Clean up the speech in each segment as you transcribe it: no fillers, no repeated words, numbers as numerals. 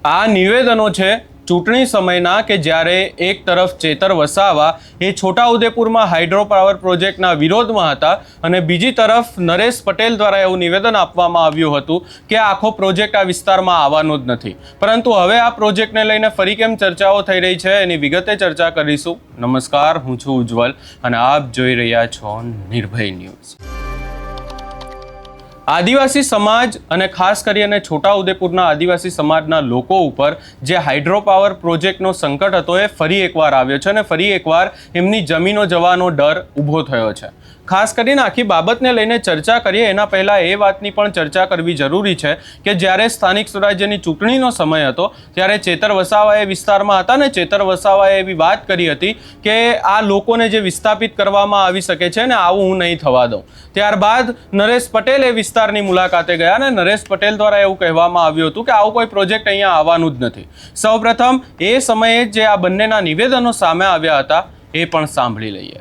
આ નિવેદનો છે ચૂંટણી સમયના કે જ્યારે એક તરફ ચેતર વસાવા એ છોટાઉદેપુરમાં હાઇડ્રો પાવર પ્રોજેક્ટના વિરોધમાં હતા અને બીજી તરફ નરેશ પટેલ દ્વારા એવું નિવેદન આપવામાં આવ્યું હતું કે આખો પ્રોજેક્ટ આ વિસ્તારમાં આવવાનો જ નથી, પરંતુ હવે આ પ્રોજેક્ટને લઈને ફરી કેમ ચર્ચાઓ થઈ રહી છે એની વિગતે ચર્ચા કરીશું. નમસ્કાર, હું છું ઉજ્જવલ અને આપ જોઈ રહ્યા છો નિર્ભય ન્યૂઝ. આદિવાસી સમાજ અને ખાસ કરીને છોટાઉદેપુરના આદિવાસી સમાજના લોકો ઉપર જે હાઇડ્રો પાવર પ્રોજેક્ટનો સંકટ હતો એ ફરી એકવાર આવ્યો છે અને ફરી એકવાર એમની જમીનો જવાનો ડર ઊભો થયો છે. ખાસ કરીને આખી બાબતને લઈને ચર્ચા કરીએ એના પહેલાં એ વાતની પણ ચર્ચા કરવી જરૂરી છે કે જ્યારે સ્થાનિક સ્વરાજ્યની ચૂંટણીનો સમય હતો ત્યારે ચેતર વસાવાએ વિસ્તારમાં હતા ને ચેતર વસાવાએ એવી વાત કરી હતી કે આ લોકોને જે વિસ્થાપિત કરવામાં આવી શકે છે ને આવું હું નહીં થવા દઉં. ત્યારબાદ નરેશ પટેલ એ વિસ્તારની મુલાકાતે ગયા અને નરેશ પટેલ દ્વારા એવું કહેવામાં આવ્યું હતું કે આવું કોઈ પ્રોજેક્ટ અહીંયા આવવાનું જ નથી. સૌપ્રથમ એ સમયે જે આ બંનેના નિવેદનો સામે આવ્યા હતા એ પણ સાંભળી લઈએ.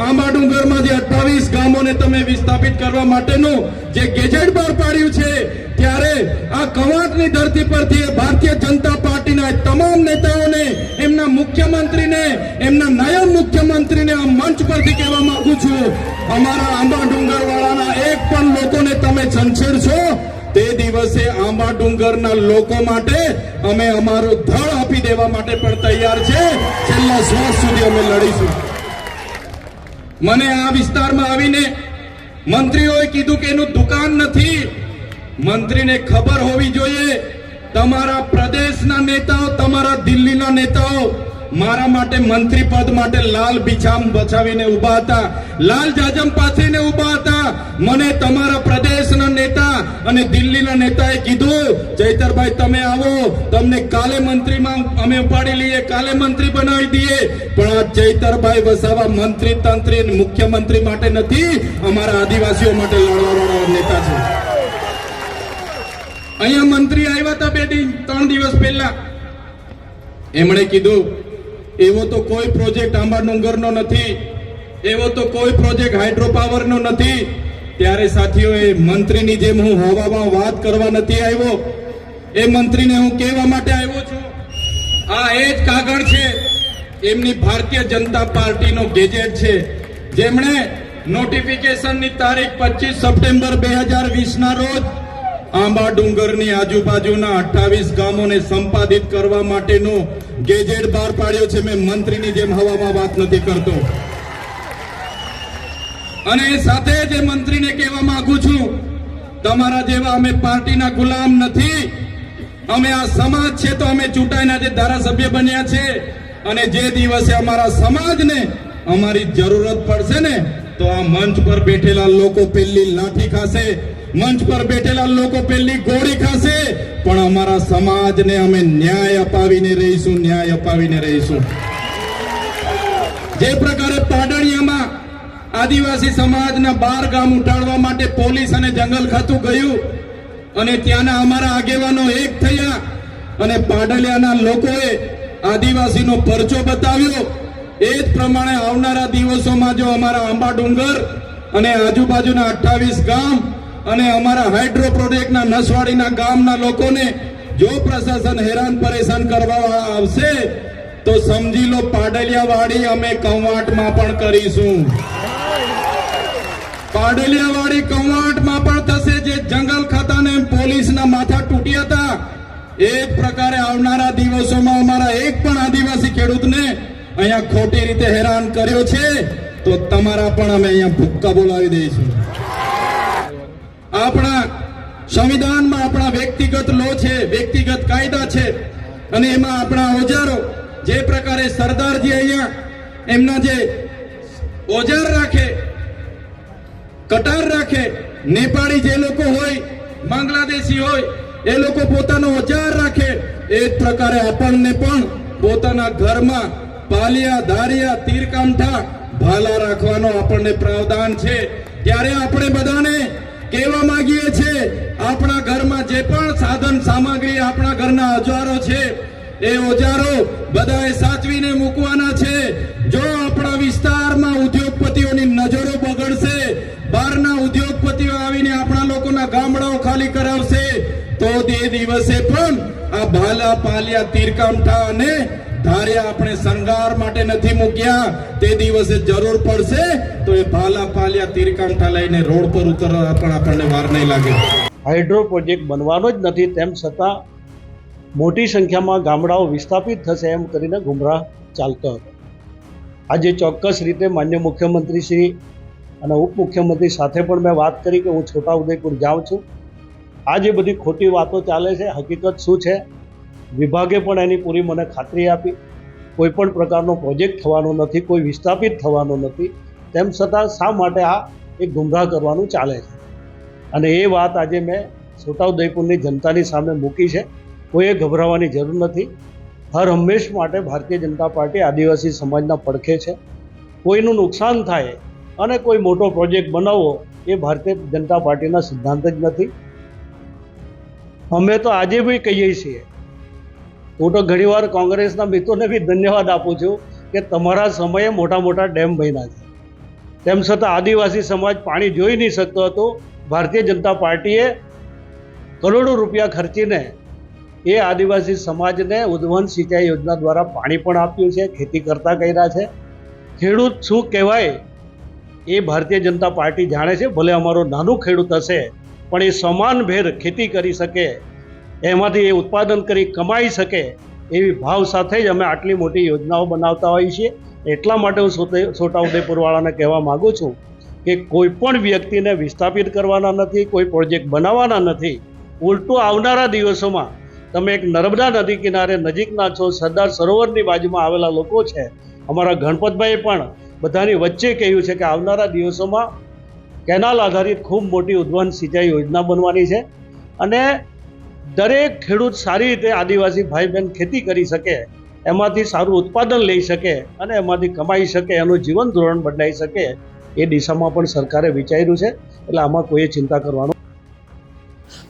આંબા ડુંગરમાં જે 28 ગામોને તમે વિસ્થાપિત કરવા માટેનું જે ગેજેટ બહાર પાડ્યું છે ત્યારે આ કવાંટની ધરતી પરથી ભારતીય જનતા પાર્ટીના તમામ નેતાઓને, એમના મુખ્યમંત્રીને, એમના નાયબ મુખ્યમંત્રીને આ મંચ પરથી કહેવા માંગુ છું, અમારા આંબા ડુંગર વાળાના એક પણ લોકોને તમે છંછેડશો તે દિવસે આંબા ડુંગરના લોકો માટે અમે અમારું ધડ આપી દેવા માટે પણ તૈયાર છે. છેલ્લા શ્વાસ સુધી અમે લડીશું. મને આ વિસ્તારમાં આવીને મંત્રીઓએ કીધું કે એનું દુકાન નથી. મંત્રીને ખબર હોવી જોઈએ, તમારા પ્રદેશના નેતાઓ, તમારા દિલ્હીના નેતાઓ મારા માટે મંત્રી પદ માટે લાલ બિછામ બચાવીને ઉભા હતા, લાલ જાજમ પાથરીને ઉભા હતા. મને તમારા પ્રદેશના નેતા અને દિલ્હીના નેતાએ કીધું, ચૈતરભાઈ તમે આવો, તમને કાલે મંત્રીમાં અમે ઉપાડી લઈએ, કાલે મંત્રી બનાવી દઈએ. પણ આ ચૈતરભાઈ વસાવા મંત્રી તંત્રી મુખ્યમંત્રી માટે નથી, અમારા આદિવાસીઓ માટે લડવાવાળા નેતા છે. અહીંયા મંત્રી આવ્યા હતા 2-3 દિવસ પહેલા. એમણે કીધું એવો તો કોઈ પ્રોજેક્ટ આંબા ડુંગરનો નથી, એવો તો કોઈ પ્રોજેક્ટ હાઇડ્રો પાવરનો નથી. ત્યારે સાથીઓએ મંત્રીની જેમ હું હવામાં વાત કરવા નથી આવ્યો, એ મંત્રીને હું કહેવા માટે આવ્યો છું. આ એ જ કાગળ છે, એમની ભારતીય જનતા પાર્ટીનો ગેજેટ છે, જેમણે નોટિફિકેશનની તારીખ 25 સપ્ટેમ્બર 2020 ના રોજ આંબા ડુંગરની આજુબાજુના 28 ગામોને સંપાદિત કરવા માટેનું ગેજેટ બહાર પાડ્યો છે. મેં મંત્રીની જેમ હવામાં વાત નથી કરતો. અને સાથે જ મંત્રીને કહેવા માંગુ છું, તમારા જેવા અમે પાર્ટીના ગુલામ નથી. અમે આ સમાજ છે તો અમે ચૂંટાઈના જે ધારાસભ્ય બન્યા છે, અને જે દિવસે અમારા સમાજને અમારી જરૂરત પડશે ને તો આ મંચ પર બેઠેલા લોકો પેલી લાઠી ખાશે, મંચ પર બેઠેલા લોકો પેલી ગોળી ખાશે, પણ અમારા સમાજને અમે ન્યાય અપાવીને રહીશું, ન્યાય અપાવીને રહીશું. જે પ્રકારે પાડળિયામાં આદિવાસી સમાજના 12 ગામ ઉઠાડવા માટે પોલીસ અને જંગલ ખાતું ગયું અને ત્યાંના અમારા આગેવાનો એક થયા અને પાડળિયાના લોકોએ આદિવાસીનો પરચો બતાવ્યો, એ જ પ્રમાણે આવનારા દિવસોમાં જો અમારા આંબા ડુંગર અને આજુબાજુના 28 ગામ અને અમારા હાઇડ્રો પ્રોજેક્ટના નસવાડીના ગામના લોકોને જો પ્રશાસન હેરાન પરેશાન કરવા આવશે તો સમજી લો પાડલિયાવાડી અમે કવાંટમાં પણ કરીશું. પાડલિયાવાડી કવાંટમાં પણ થશે. જે જંગલ ખાતાને પોલીસના માથા તૂટ્યા હતા, એ જ પ્રકારે આવનારા દિવસોમાં અમારા એક પણ આદિવાસી ખેડૂતને અહીંયા ખોટી રીતે હેરાન કર્યો છે તો તમારા પણ અમે અહીંયા ભૂક્કા બોલાવી દઈશું. આપણા સંવિધાનમાં આપણા વ્યક્તિગત લો છે, વ્યક્તિગત કાયદા છે, અને એમાં આપણા ઓજારો જે પ્રકારે સરદારજી અહીંયા એમના જે ઓજાર રાખે, કટાર રાખે, નેપાળી જે લોકો હોય, બાંગ્લાદેશી હોય, એ લોકો પોતાનો ઓજાર રાખે, એ જ પ્રકારે આપણને પણ પોતાના ઘરમાં પાલિયા, ધારિયા, તીરકામઠા, ભાલા રાખવાનો આપણને પ્રાવધાન છે. ત્યારે આપણે બધાને કહેવા માંગીએ છીએ, આપણા ઘરમાં જે પણ સાધન સામગ્રી, આપણા ઘરના ઓજારો છે, એ ઓજારો બધાએ સાચવીને મૂકવાના છે. જો આપણા વિસ્તારમાં ઉદ્યોગપતિઓની નજરો બગડશે, બહારના ઉદ્યોગપતિઓ આવીને આપણા લોકોના ગામડાઓ ખાલી કરાવશે, તો તે દિવસે પણ આ ભાલા પાલિયા તીરકામઠા અને ધાર્યા આપણે શણગાર માટે નથી મૂક્યા. તે દિવસે જરૂર પડશે તો એ ભાલા પાલિયા તીરકામઠા લઈને રોડ પર ઉતરવા પણ આપણને વાર નહીં લાગે. હાઇડ્રો પ્રોજેક્ટ બનવાનો જ નથી, તેમ છતાં મોટી સંખ્યામાં ગામડાઓ વિસ્થાપિત થશે એમ કરીને ગુમરાહ ચાલતો હતો. આજે ચોક્કસ રીતે માન્ય મુખ્યમંત્રી શ્રી અને ઉપમુખ્યમંત્રી સાથે પણ મેં વાત કરી કે હું છોટાઉદેપુર જાઉં છું. આ જે બધી ખોટી વાતો ચાલે છે, હકીકત શું છે, વિભાગે પણ એની પૂરી મને ખાતરી આપી. કોઈ પણ પ્રકારનો પ્રોજેક્ટ થવાનો નથી, કોઈ વિસ્થાપિત થવાનો નથી. તેમ છતાં શા માટે આ એક ગુમરાહ કરવાનું ચાલે છે? અને એ વાત આજે મેં છોટાઉદેપુરની જનતાની સામે મૂકી છે. કોઈએ ગભરાવાની જરૂર નથી. હર હંમેશ માટે ભારતીય જનતા પાર્ટી આદિવાસી સમાજના પડખે છે. કોઈનું નુકસાન થાય અને કોઈ મોટો પ્રોજેક્ટ બનાવવો એ ભારતીય જનતા પાર્ટીના સિદ્ધાંત જ નથી. અમે તો આજે બી કહીએ છીએ, હું તો ઘણીવાર કોંગ્રેસના મિત્રોને બી ધન્યવાદ આપું છું કે તમારા સમયે મોટા મોટા ડેમ બન્યા છે. તેમ છતાં આદિવાસી સમાજ પાણી જોઈ નહીં શકતો હતો. ભારતીય જનતા પાર્ટીએ કરોડો રૂપિયા ખર્ચીને એ આદિવાસી સમાજને ઉદ્વહન સિંચાઈ યોજના દ્વારા પાણી પણ આપ્યું છે, ખેતી કરતા કર્યા છે. ખેડૂત શું કહેવાય એ ભારતીય જનતા પાર્ટી જાણે છે. ભલે અમારો નાનો ખેડૂત હશે પણ એ સમાનભેર ખેતી કરી શકે, એમાંથી એ ઉત્પાદન કરી કમાઈ શકે એવી ભાવ સાથે જ અમે આટલી મોટી યોજનાઓ બનાવતા હોઈએ છીએ. એટલા માટે હું છોટાઉદેપુરવાળાને કહેવા માગું છું કે કોઈ પણ વ્યક્તિને વિસ્થાપિત કરવાના નથી, કોઈ પ્રોજેક્ટ બનાવવાના નથી. ઉલટું આવનારા દિવસોમાં તમે એક નર્મદા નદી કિનારે નજીકના છો, સરદાર સરોવરની બાજુમાં આવેલા લોકો છે. અમારા ગણપતભાઈએ પણ બધાની વચ્ચે કહ્યું છે કે આવનારા દિવસોમાં કેનાલ આધારિત ખૂબ મોટી ઉદ્વહન સિંચાઈ યોજના બનવાની છે અને દરેક ખેડૂત સારી રીતે આદિવાસી ભાઈ બહેન ખેતી કરી શકે, એમાંથી સારું ઉત્પાદન લઈ શકે અને એમાંથી કમાઈ શકે, એનું જીવન ધોરણ બદલાઈ શકે એ દિશામાં પણ સરકારે વિચાર્યું છે. એટલે આમાં કોઈએ ચિંતા કરવાનું.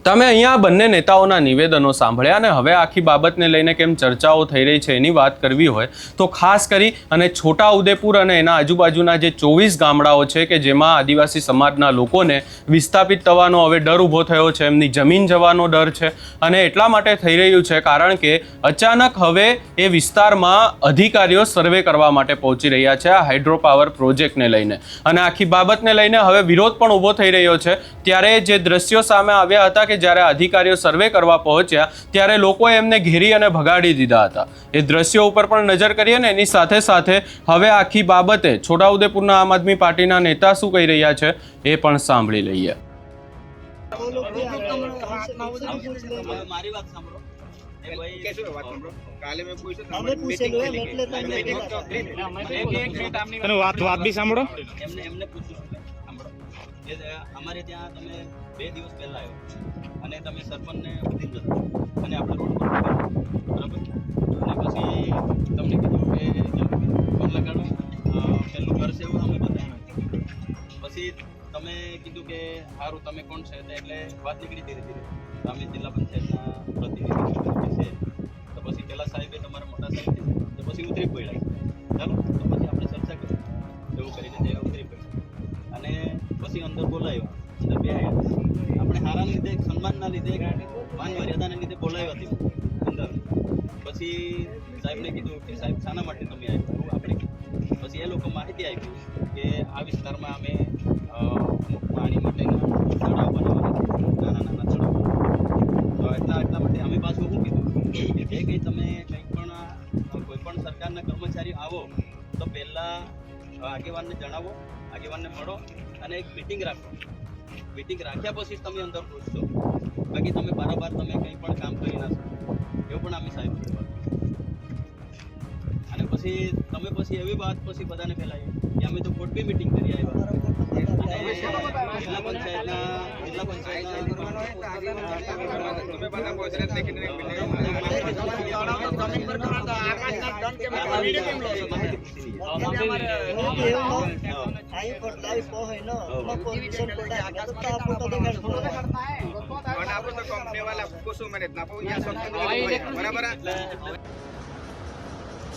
તમે અહીંયા બંને નેતાઓના નિવેદનો સાંભળ્યા અને હવે આખી બાબતને લઈને કેમ ચર્ચાઓ થઈ રહી છે એની વાત કરવી હોય તો ખાસ કરી અને છોટાઉદેપુર અને એના આજુબાજુના જે 24 ગામડાઓ છે કે જેમાં આદિવાસી સમાજના લોકોને વિસ્થાપિત થવાનો હવે ડર ઊભો થયો છે, એમની જમીન જવાનો ડર છે. અને એટલા માટે થઈ રહ્યું છે કારણ કે અચાનક હવે એ વિસ્તારમાં અધિકારીઓ સર્વે કરવા માટે પહોંચી રહ્યા છે આ હાઇડ્રો પાવર પ્રોજેક્ટને લઈને. અને આખી બાબતને લઈને હવે વિરોધ પણ ઊભો થઈ રહ્યો છે. ત્યારે જે દ્રશ્યો સામે આવ્યા હતા કે જ્યારે અધિકારીઓ સર્વે કરવા પહોંચ્યા ત્યારે લોકોએ એમને ઘેરી અને ભગાડી દીધા હતા. એ દ્રશ્યો ઉપર પણ નજર કરીએ ને એની સાથે સાથે હવે આખી બાબતે છોટાઉદેપુરના આમ આદમી પાર્ટીના નેતા શું કહી રહ્યા છે એ પણ સાંભળી લઈએ. વાત બી સાંભળો. અમારે ત્યાં તમે 2 દિવસ પહેલા આવ્યો અને તમે સરપંચને બધી જતા અને આપણે રોડ પર બરાબર, અને પછી તમને કીધું કે ફોન લગાડો, પહેલું ઘર છે એવું અમે બતાવ્યું. પછી તમે કીધું કે સારું તમે કોણ છે એટલે વાત નીકળી ધીરે ધીરે અમે જિલ્લા પંચાયતના પ્રતિનિધિ છે. તો પછી પેલા સાહેબે તમારા મોટા સાહેબ છે તો પછી ઉતરી પડ્યા. ચાલો તો પછી આપણે ચર્ચા કરી એવું કરીને તે ઉતરી પડ્યા અને પછી અંદર બોલાવ્યો, અંદર બે આપણે હારાના લીધે, સન્માનના લીધે, માન મર્યાદાના લીધે બોલાવ્યા હતી અંદર. પછી સાહેબને કીધું કે સાહેબ શાના માટે તમે આવ્યું આપણે. પછી એ લોકો માહિતી આપી કે આ વિસ્તારમાં અમે પાણી માટેના તળાવ બનાવવાના છે, નાના નાના તળાવ. તો એટલા માટે અમે પાછું શું કીધું કે જે કંઈ તમે કંઈ પણ કોઈ પણ સરકારના કર્મચારી આવો તો પહેલાં આગેવાનને જણાવો, આગેવાનને મળો અને એક મીટિંગ રાખો. મીટિંગ રાખ્યા પછી જ તમે અંદર ઘૂસશો, બાકી તમે બારોબાર તમે કંઈ પણ કામ કરી ના શકો. એવું પણ અમે સાહેબ અને પછી તમે પછી એવી વાત પછી બધાને ફેલાવી કે અમે તો ખોટી મીટિંગ કરી આવ્યા અને જિલ્લા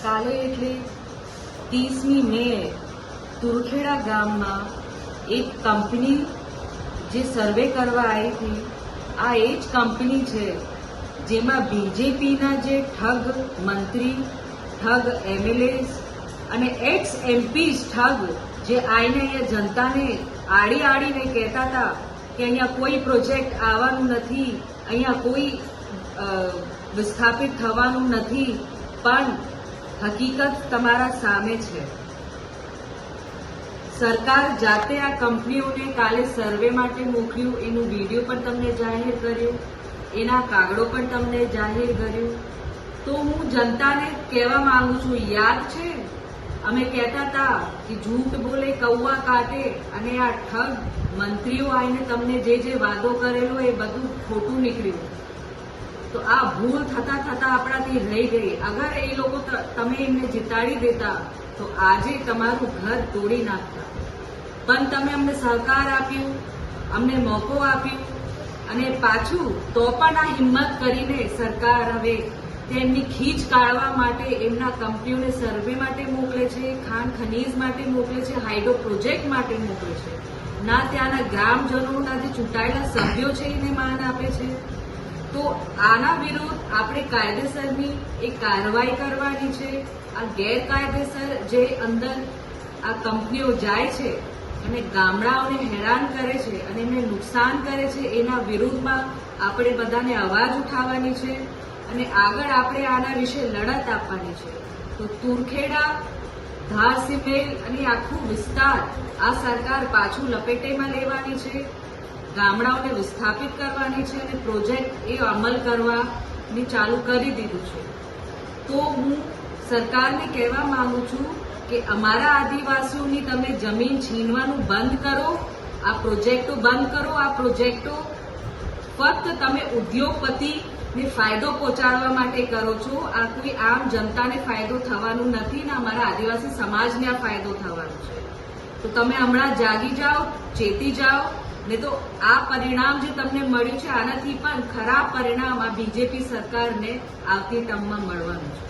કાલે એટલે 30મી મે તુરખેડા ગામમાં એક કંપની જે સર્વે કરવા આવી હતી આ એ જ કંપની છે જેમાં બીજેપીના જે ઠગ મંત્રી, ઠગ એમએલએસ અને એક્સ એમપીઝ ઠગ જે આઈને અહીંયા જનતાને આડીને કહેતા હતા કે અહીંયા કોઈ પ્રોજેક્ટ આવવાનું નથી, અહીંયા કોઈ વિસ્થાપિત થવાનું નથી, પણ હકીકત તમારા સામે છે. સરકાર જાતે આ કંપનીઓને કાલે સર્વે માટે મોકલ્યું, એનું વિડીયો પણ તમને જાહેર કર્યું, એના કાગળો પણ તમને જાહેર કર્યું. તો હું જનતાને કહેવા માંગુ છું, યાદ છે અમે કહેતા હતા કે જૂઠ બોલે કૌવા કાટે, અને આ ઠગ મંત્રીઓ આવીને તમને જે વાદો કરેલો એ બધું ખોટું નીકળ્યું. તો આ ભૂલ થતા આપણાથી રહી ગઈ. અગર એ લોકો તમે એમને જીતાડી દેતા તો આજે તમારું ઘર તોડી નાખતા. પણ તમે અમને સહકાર આપ્યું, અમને મોકો આપ્યું, અને પાછું તો પણ આ હિંમત કરીને સરકાર હવે તેમની ખીચ કાઢવા માટે એમના કંપનીઓને સર્વે માટે મોકલે છે, ખાણ ખનીજ માટે મોકલે છે, હાઇડ્રો પ્રોજેક્ટ માટે મોકલે છે. ના ત્યાંના ગ્રામજનોના જે ચૂંટાયેલા સભ્યો છે એને માન આપે છે. તો આના વિરુદ્ધ આપણે કાયદેસરની એક કાર્યવાહી કરવાની છે. આ ગેરકાયદેસર જે અંદર આ કંપનીઓ જાય છે અને ગામડાઓને હેરાન કરે છે અને એમને નુકસાન કરે છે, એના વિરુદ્ધમાં આપણે બધાને અવાજ ઉઠાવવાની છે અને આગળ આપણે આના વિશે લડત આપવાની છે. તો તુરખેડા, ધારસિમેલ અને આખું વિસ્તાર આ સરકાર પાછું લપેટેમાં લેવાની છે, ગામડાઓને વિસ્થાપિત કરવાની છે અને પ્રોજેક્ટ એ અમલ કરવાની ચાલુ કરી દીધું છે. તો હું સરકારને કહેવા માંગુ છું કે અમારા આદિવાસીઓની તમે જમીન છીનવાનું બંધ કરો, આ પ્રોજેક્ટો બંધ કરો. આ પ્રોજેક્ટો ફક્ત તમે ઉદ્યોગપતિને ફાયદો પહોંચાડવા માટે કરો છો. આ કોઈ આમ જનતાને ફાયદો થવાનું નથી ને અમારા આદિવાસી સમાજને આ ફાયદો થવાનો છે. તો તમે હમણાં જાગી જાઓ, ચેતી જાઓ, ને તો આ પરિણામ જે તમને મળ્યું છે આનાથી પણ ખરાબ પરિણામ આ બીજેપી સરકારને આવતી ટર્મમાં મળવાનું છે.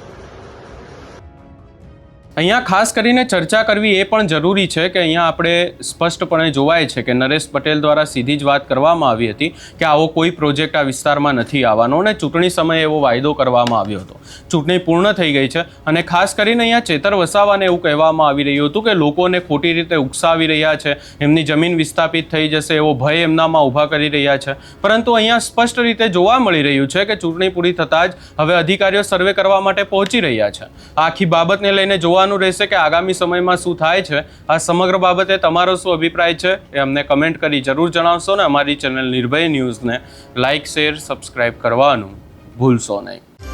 અહીંયા ખાસ કરીને ચર્ચા કરવી એ પણ જરૂરી છે કે અહીંયા આપણે સ્પષ્ટપણે જોવાય છે કે નરેશ પટેલ દ્વારા સીધી જ વાત કરવામાં આવી હતી કે આવો કોઈ પ્રોજેક્ટ આ વિસ્તારમાં નથી આવવાનો, અને ચૂંટણી સમયે એવો વાયદો કરવામાં આવ્યો હતો. ચૂંટણી પૂર્ણ થઈ ગઈ છે અને ખાસ કરીને અહીંયા ચેતર વસાવાને એવું કહેવામાં આવી રહ્યું હતું કે લોકોને ખોટી રીતે ઉકસાવી રહ્યા છે, એમની જમીન વિસ્થાપિત થઈ જશે એવો ભય એમનામાં ઊભા કરી રહ્યા છે. પરંતુ અહીંયા સ્પષ્ટ રીતે જોવા મળી રહ્યું છે કે ચૂંટણી પૂરી થતાં જ હવે અધિકારીઓ સર્વે કરવા માટે પહોંચી રહ્યા છે. આખી બાબતને લઈને જોવાનું રહેશે કે આગામી સમયમાં શું થાય છે. આ સમગ્ર બાબતે તમારો શું અભિપ્રાય છે એ અમને કમેન્ટ કરી જરૂર જણાવશો ને અમારી ચેનલ નિર્ભય ન્યૂઝને લાઇક, શેર, સબસ્ક્રાઇબ કરવાનું ભૂલશો નહીં.